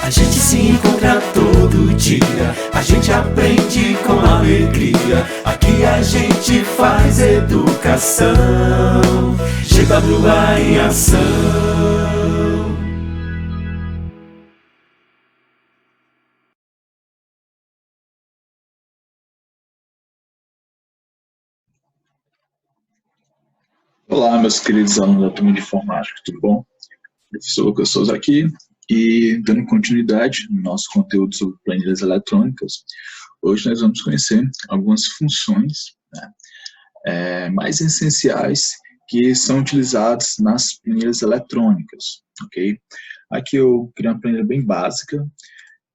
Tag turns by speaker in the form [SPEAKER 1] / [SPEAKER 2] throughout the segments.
[SPEAKER 1] A gente se encontra todo dia, a gente aprende com alegria. Aqui a gente faz educação, GWA em ação.
[SPEAKER 2] Olá, meus queridos alunos da turma de informática, tudo bom? Professor Lucas Souza aqui, e dando continuidade no nosso conteúdo sobre planilhas eletrônicas, hoje nós vamos conhecer algumas funções, né, mais essenciais que são utilizadas nas planilhas eletrônicas, ok? Aqui eu criei uma planilha bem básica,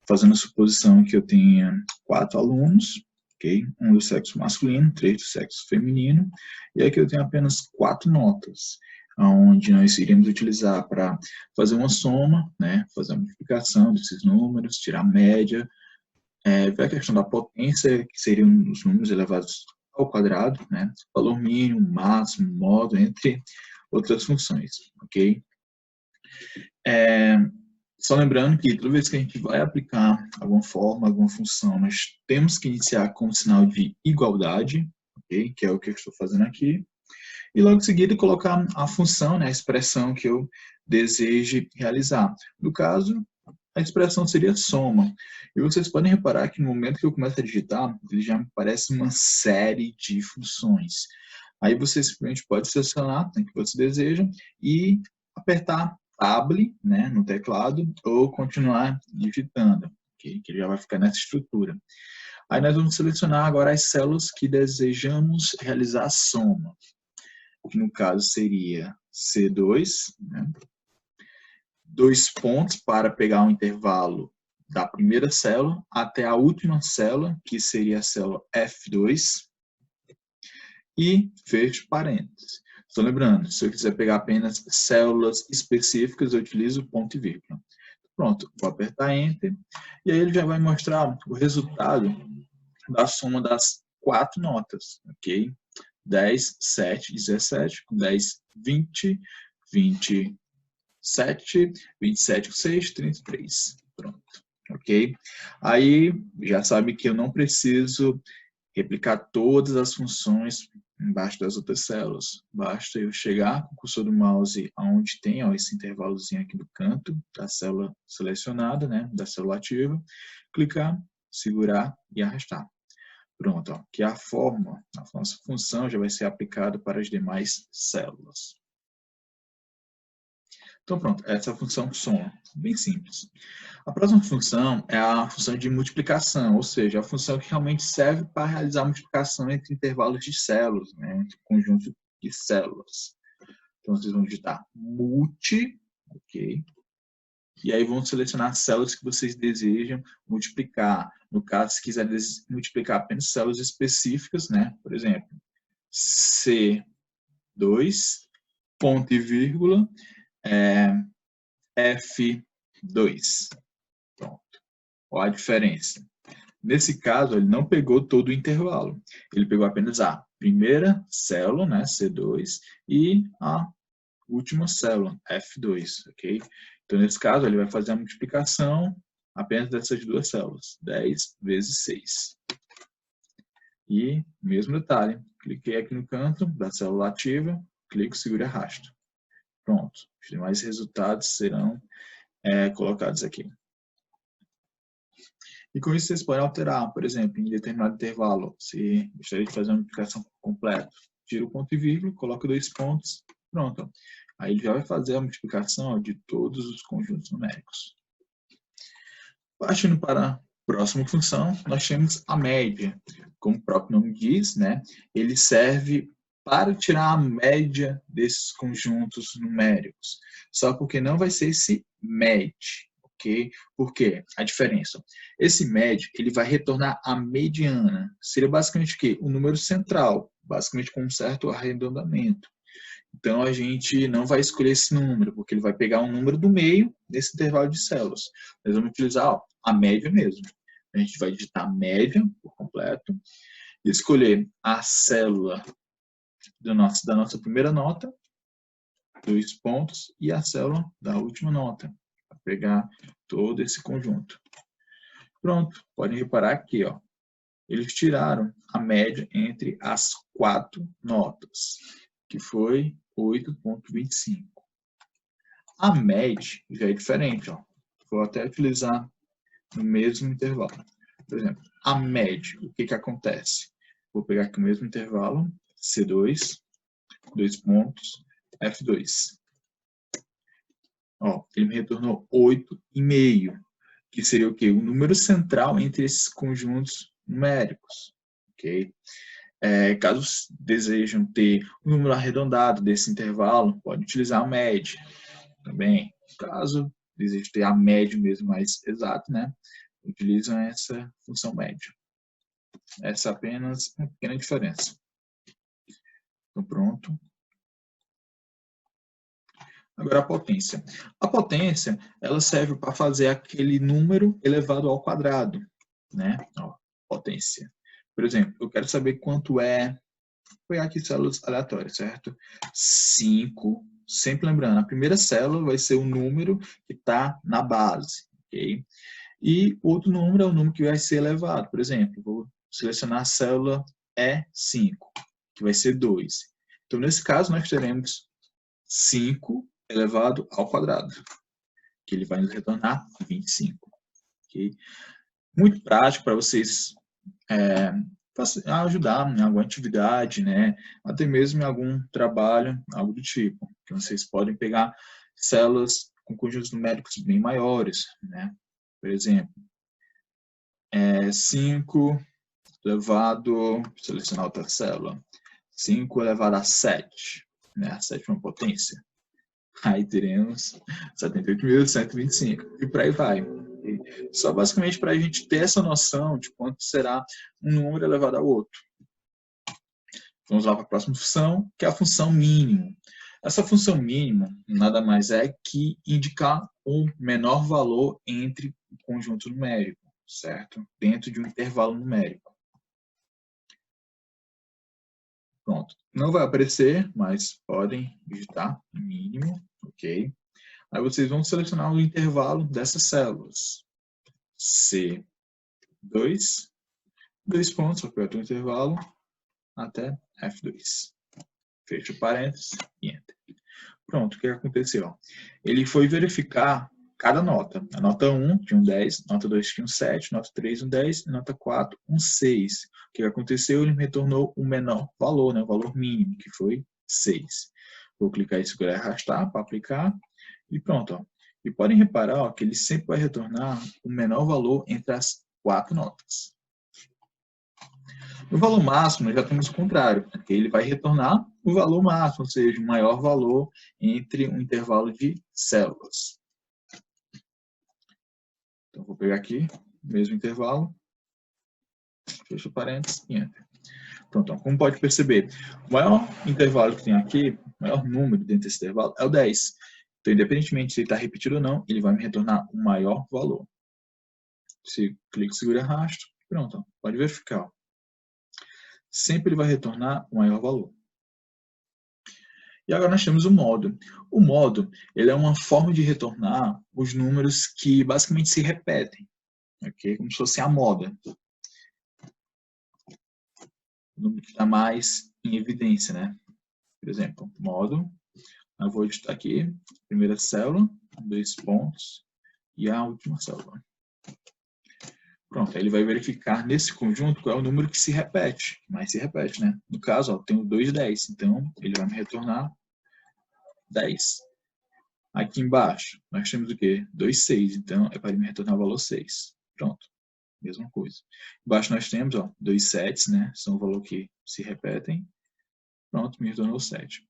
[SPEAKER 2] fazendo a suposição que eu tenha 4 alunos, ok? Um do sexo masculino, 3 do sexo feminino, e aqui eu tenho apenas 4 notas, onde nós iremos utilizar para fazer uma soma, né, fazer a multiplicação desses números, tirar a média, ver a questão da potência, que seriam os números elevados ao quadrado, né, valor mínimo, máximo, modo, entre outras funções, ok? Só lembrando que toda vez que a gente vai aplicar alguma forma, alguma função, nós temos que iniciar com o sinal de igualdade, ok? Que é o que eu estou fazendo aqui. E logo em seguida colocar a função, né, a expressão que eu deseje realizar. No caso, a expressão seria soma. E vocês podem reparar que no momento que eu começo a digitar, ele já me aparece uma série de funções. Aí você simplesmente pode selecionar o que você deseja e apertar Tab, né, no teclado, ou continuar digitando, okay? Que já vai ficar nessa estrutura. Aí nós vamos selecionar agora as células que desejamos realizar a soma, que no caso seria C2, né? 2 pontos para pegar o intervalo da primeira célula até a última célula, que seria a célula F2, e fecho parênteses. Só lembrando, se eu quiser pegar apenas células específicas, eu utilizo ponto e vírgula. Pronto, vou apertar Enter, e aí ele já vai mostrar o resultado da soma das 4 notas, ok? 10, 7, 17, 10, 20, 27, 27, 6, 33. Pronto, ok? Aí já sabe que eu não preciso replicar todas as funções embaixo das outras células. Basta eu chegar com o cursor do mouse aonde tem esse intervalozinho aqui do canto da célula selecionada, né, da célula ativa, clicar, segurar e arrastar. Pronto, ó, que a forma, a nossa função já vai ser aplicada para as demais células. Então pronto, essa é a função soma, bem simples. A próxima função é a função de multiplicação, ou seja, a função que realmente serve para realizar a multiplicação entre intervalos de células, né, entre conjuntos de células. Então vocês vão digitar multi, ok? E aí vão selecionar as células que vocês desejam multiplicar. No caso, se quiser multiplicar apenas células específicas, né, por exemplo, C2, ponto e vírgula, F2. Pronto. Olha a diferença. Nesse caso, ele não pegou todo o intervalo. Ele pegou apenas a primeira célula, né, C2, e a última célula, F2, ok? Então, nesse caso, ele vai fazer a multiplicação apenas dessas duas células, 10 vezes 6. E, mesmo detalhe, cliquei aqui no canto da célula ativa, clico, seguro e arrasto. Pronto, os demais resultados serão colocados aqui. E com isso vocês podem alterar, por exemplo, em determinado intervalo, se gostaria de fazer uma multiplicação completa, tira o ponto e vírgula, coloca 2 pontos, pronto. Aí ele já vai fazer a multiplicação de todos os conjuntos numéricos. Partindo para a próxima função, nós temos a média. Como o próprio nome diz, né, ele serve para tirar a média desses conjuntos numéricos. Só porque não vai ser esse MED, ok? Por quê? A diferença. Esse MED, ele vai retornar a mediana. Seria basicamente o quê? O número central, basicamente com um certo arredondamento. Então, a gente não vai escolher esse número, porque ele vai pegar um número do meio desse intervalo de células. Nós vamos utilizar a média mesmo. A gente vai digitar a média por completo, escolher a célula da nossa primeira nota, 2 pontos, e a célula da última nota, pegar todo esse conjunto. Pronto, podem reparar aqui, ó. Eles tiraram a média entre as 4 notas, que foi 8,25. A média já é diferente, ó. Vou até utilizar no mesmo intervalo. Por exemplo, a média, o que acontece? Vou pegar aqui o mesmo intervalo, C2, 2 pontos, F2. Ó, ele me retornou 8,5, que seria o quê? O número central entre esses conjuntos numéricos. Ok? Caso desejam ter um número arredondado desse intervalo, pode utilizar a média. Também, caso desejem ter a média mesmo mais exato, né? Utilizam essa função média. Essa é apenas uma pequena diferença. Então, pronto. Agora a potência. A potência, ela serve para fazer aquele número elevado ao quadrado, né? Ó, potência. Por exemplo, eu quero saber quanto é... Vou pegar aqui células aleatórias, certo? 5, sempre lembrando, a primeira célula vai ser o número que está na base, ok? E outro número é o número que vai ser elevado. Por exemplo, vou selecionar a célula E5, que vai ser 2. Então, nesse caso, nós teremos 5 elevado ao quadrado, que ele vai nos retornar 25. Okay? Muito prático para vocês ajudar em alguma atividade, né? Até mesmo em algum trabalho, algo do tipo. Que vocês podem pegar células com conjuntos numéricos bem maiores, né? Por exemplo, 5 elevado, selecionar outra célula, 5 elevado a 7, né? A sétima potência. Aí teremos 78.125 e por aí vai. Só basicamente para a gente ter essa noção de quanto será um número elevado ao outro. Vamos lá para a próxima função, que é a função mínimo. Essa função mínima nada mais é que indicar um menor valor entre o conjunto numérico, certo? Dentro de um intervalo numérico. Pronto. Não vai aparecer, mas podem digitar mínimo, ok? Aí vocês vão selecionar o intervalo dessas células. C2, 2 pontos, aperta o intervalo, até F2. Fecha parênteses e Enter. Pronto, o que aconteceu? Ele foi verificar cada nota. A nota 1 tinha um 10, nota 2 tinha um 7, nota 3 um 10, nota 4 um 6. O que aconteceu? Ele me retornou o menor valor, né? O valor mínimo, que foi 6. Vou clicar em segurar e arrastar para aplicar e pronto. Ó. E podem reparar ó, que ele sempre vai retornar o menor valor entre as 4 notas. No valor máximo, já temos o contrário, porque ele vai retornar o valor máximo, ou seja, o maior valor entre um intervalo de células. Então, vou pegar aqui, mesmo intervalo, fecho parênteses e Enter. Pronto, como pode perceber, o maior intervalo que tem aqui, o maior número dentro desse intervalo é o 10. Então, independentemente se ele está repetido ou não, ele vai me retornar o maior valor. Se clico, segura e arrasto, pronto, ó, pode verificar. Ó. Sempre ele vai retornar o maior valor. E agora nós temos o modo. O modo, ele é uma forma de retornar os números que basicamente se repetem, ok? Como se fosse a moda. O número que está mais em evidência, né? Por exemplo, modo, eu vou digitar aqui, primeira célula, 2 pontos, e a última célula. Pronto, aí ele vai verificar nesse conjunto qual é o número que se repete, mas se repete, né? No caso, ó, tenho 2 10, então ele vai me retornar 10. Aqui embaixo, nós temos o quê? 2 6, então é para ele me retornar o valor 6. Pronto, mesma coisa. Embaixo nós temos, ó, 2 7, né? São o valor que se repetem. Pronto, me retornou 7.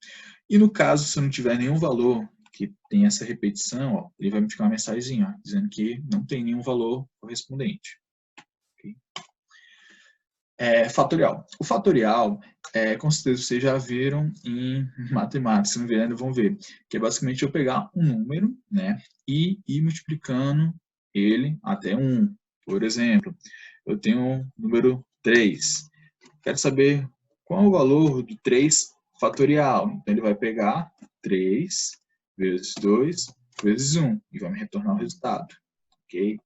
[SPEAKER 2] E no caso, se eu não tiver nenhum valor que tem essa repetição, ó, ele vai me ficar uma mensagem, ó, dizendo que não tem nenhum valor correspondente. Fatorial. O fatorial, com certeza vocês já viram em matemática, se não viram, vão ver, que é basicamente eu pegar um número, né, e ir multiplicando ele até 1. Por exemplo, eu tenho o número 3. Quero saber qual é o valor do 3 fatorial. Então, ele vai pegar 3 vezes 2 vezes 1, e vai me retornar o resultado, ok?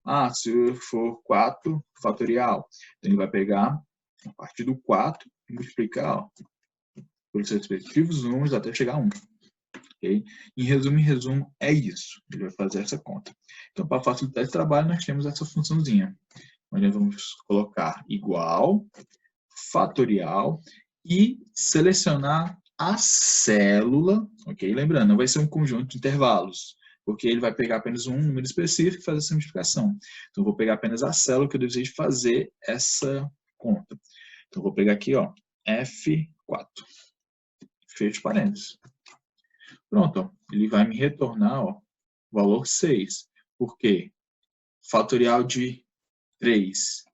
[SPEAKER 2] Ah, se for 4 fatorial, então ele vai pegar a partir do 4 e multiplicar, ó, pelos respectivos números até chegar a 1. Okay? Em resumo, é isso. Ele vai fazer essa conta. Então, para facilitar esse trabalho, nós temos essa funçãozinha, onde nós vamos colocar igual, fatorial e selecionar a célula, ok? Lembrando, não vai ser um conjunto de intervalos, porque ele vai pegar apenas um número específico e fazer essa multiplicação. Então, eu vou pegar apenas a célula que eu desejo fazer essa conta. Então, eu vou pegar aqui, ó, F4. Fecho parênteses. Pronto, ó, ele vai me retornar, ó, o valor 6. Por quê? Fatorial de 3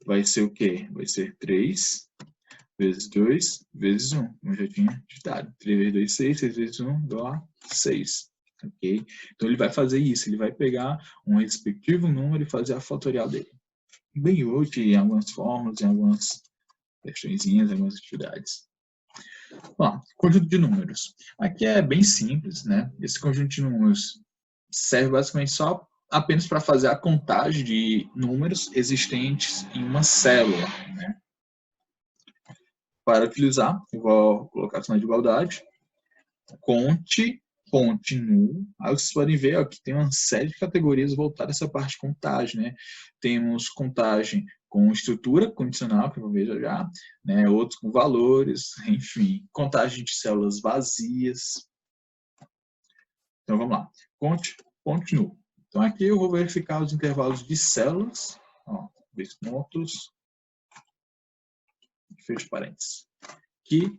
[SPEAKER 2] vai ser o quê? Vai ser 3 vezes 2 vezes 1. Como eu já tinha ditado. 3 vezes 2, 6. 6 vezes 1 dá 6. Ok? Então ele vai fazer isso. Ele vai pegar um respectivo número e fazer a fatorial dele. Bem útil em algumas fórmulas, em algumas questõezinhas, em algumas atividades. Ó, conjunto de números. Aqui é bem simples, né? Esse conjunto de números serve basicamente só apenas para fazer a contagem de números existentes em uma célula, né? Para utilizar, eu vou colocar a sinal de igualdade, conte, continue. Aí vocês podem ver ó, que tem uma série de categorias voltadas a essa parte de contagem, né? Temos contagem com estrutura condicional, que eu vou ver já, né? Outros com valores, enfim, contagem de células vazias. Então vamos lá, conte, continue. Então aqui eu vou verificar os intervalos de células, ó, 2 pontos, fecho parênteses, que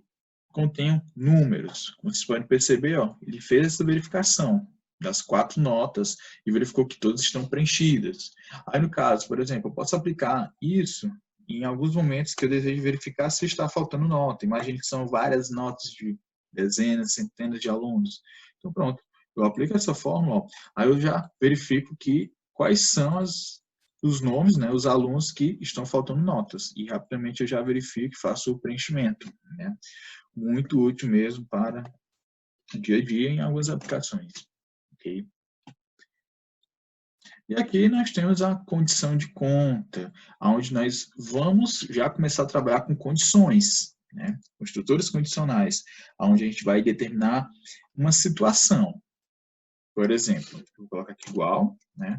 [SPEAKER 2] contenham números. Como vocês podem perceber, ó, ele fez essa verificação das 4 notas e verificou que todas estão preenchidas. Aí no caso, por exemplo, eu posso aplicar isso em alguns momentos que eu desejo verificar se está faltando nota. Imagine que são várias notas de dezenas, centenas de alunos. Então pronto, eu aplico essa fórmula, ó, aí eu já verifico que quais são os nomes, né, os alunos que estão faltando notas. E rapidamente eu já verifico e faço o preenchimento, né? Muito útil mesmo para o dia a dia em algumas aplicações. Okay? E aqui nós temos a condição de conta, onde nós vamos já começar a trabalhar com condições, né? Construtores condicionais, onde a gente vai determinar uma situação. Por exemplo, vou colocar aqui igual, né?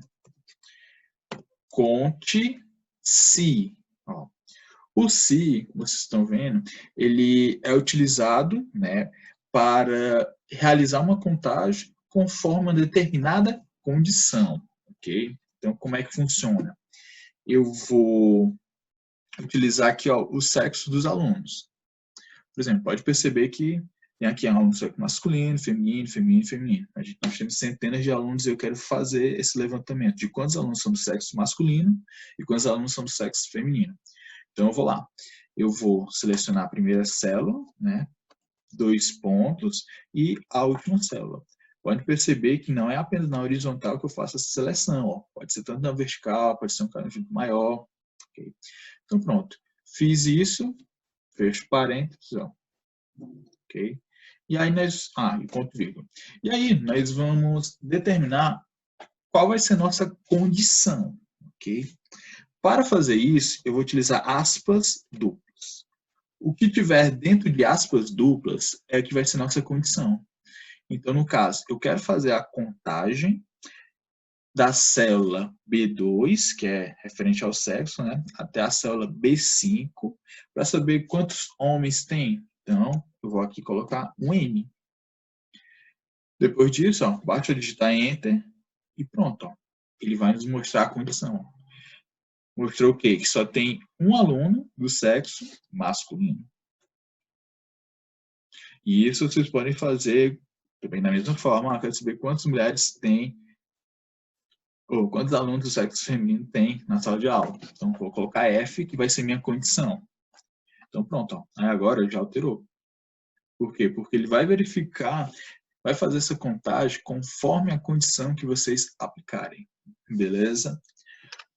[SPEAKER 2] Conte se. Ó. O se, como vocês estão vendo, ele é utilizado, né, para realizar uma contagem conforme uma determinada condição, ok? Então, como é que funciona? Eu vou utilizar aqui ó, o sexo dos alunos. Por exemplo, pode perceber que tem aqui alunos masculino, feminino, feminino, feminino. Nós temos centenas de alunos e eu quero fazer esse levantamento de quantos alunos são do sexo masculino e quantos alunos são do sexo feminino. Então, eu vou lá. Eu vou selecionar a primeira célula, né? 2 pontos e a última célula. Pode perceber que não é apenas na horizontal que eu faço essa seleção. Ó. Pode ser tanto na vertical, pode ser um conjunto maior. Okay? Então, pronto. Fiz isso. Fecho parênteses. Ó. Ok? E aí nós... e ponto vírgula. E aí nós vamos determinar qual vai ser a nossa condição. Ok? Para fazer isso, eu vou utilizar aspas duplas. O que tiver dentro de aspas duplas é o que vai ser nossa condição. Então, no caso, eu quero fazer a contagem da célula B2, que é referente ao sexo, né, até a célula B5, para saber quantos homens tem. Então, eu vou aqui colocar um N. Depois disso, ó, basta eu digitar Enter e pronto. Ó, ele vai nos mostrar a condição. Mostrou o quê? Que só tem um aluno do sexo masculino. E isso vocês podem fazer também da mesma forma. Quero saber quantas mulheres tem, ou quantos alunos do sexo feminino tem na sala de aula. Então, vou colocar F, que vai ser minha condição. Então, pronto. Ó. Aí agora já alterou. Por quê? Porque ele vai verificar, vai fazer essa contagem conforme a condição que vocês aplicarem. Beleza?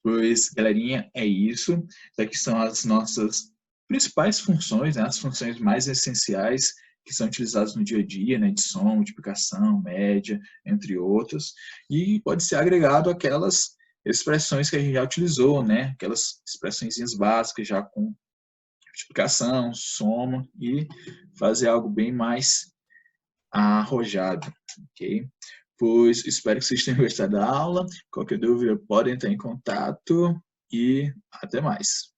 [SPEAKER 2] Pois, galerinha, é isso. Essas aqui são as nossas principais funções, né? As funções mais essenciais que são utilizados no dia a dia, né, de soma, multiplicação, média, entre outros, e pode ser agregado aquelas expressões que a gente já utilizou, né, aquelas expressõezinhas básicas já com multiplicação, soma, e fazer algo bem mais arrojado, ok? Pois espero que vocês tenham gostado da aula. Qualquer dúvida, podem entrar em contato e até mais.